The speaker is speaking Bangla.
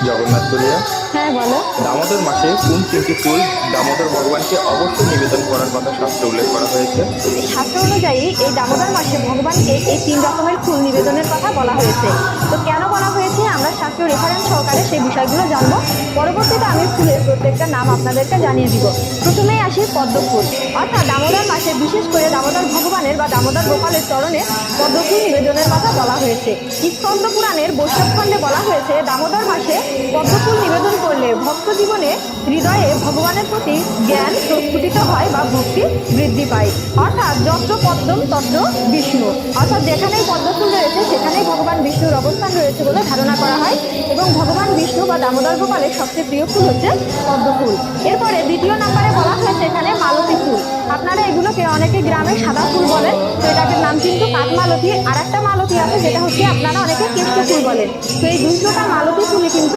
জগন্নাথ তুলিয়া। হ্যাঁ বলো। দামোদর মাসে কোন তিনটি ফুল দামোদর ভগবানকে অবশ্যই নিবেদন করার কথা শাস্ত্রে উল্লেখ করা হয়েছে? শাস্ত্র অনুযায়ী এই দামোদর মাসে ভগবানকে এই 3 রকমের ফুল নিবেদনের কথা বলা হয়েছে। তো কেন বলা হয়েছে আমরা শাস্ত্র রেফারেন্স সহকারে সেই বিষয়গুলো জানবো। পরবর্তীতে আমি ফুলের প্রত্যেকটা নাম আপনাদেরকে জানিয়ে দিব। প্রথমেই আসি পদ্ম ফুল। অর্থাৎ দামোদর মাসে বিশেষ করে দামোদর ভগবানের বা দামোদর গোপালের চরণে পদ্ম ফুল নিবেদনের কথা বলা হয়েছে। স্কন্দ পুরাণের বৈষ্ণব খণ্ডে বলা হয়েছে দামোদর মাসে পদ্ম ফুল নিবেদন করলে ভক্ত জীবনে হৃদয়ে ভগবানের প্রতি জ্ঞান প্রস্ফুটিত হয় বা ভক্তি বৃদ্ধি পায়। অর্থাৎ যত্র পদ্মম তত্র বিষ্ণু, অর্থাৎ যেখানেই পদ্ম ফুল রয়েছে সেখানেই ভগবান বিষ্ণুর অবস্থান রয়েছে বলে ধারণা করা হয়। এবং ভগবান বিষ্ণু বা দামোদর গোপালের সবচেয়ে প্রিয় ফুল হচ্ছে পদ্ম ফুল। এরপরে দ্বিতীয় নম্বরে বলা হয়েছে এখানে মালতী ফুল। আপনারা এগুলোকে অনেকে গ্রামে সাদা ফুল বলেন, তো এটাকে নাম কিন্তু কাঠমালতী। আর একটা মালতী আছে যেটা হচ্ছে আপনারা অনেকে কেষ্ট ফুল বলেন। তো এই দুই প্রকার মালতী ফুলই কিন্তু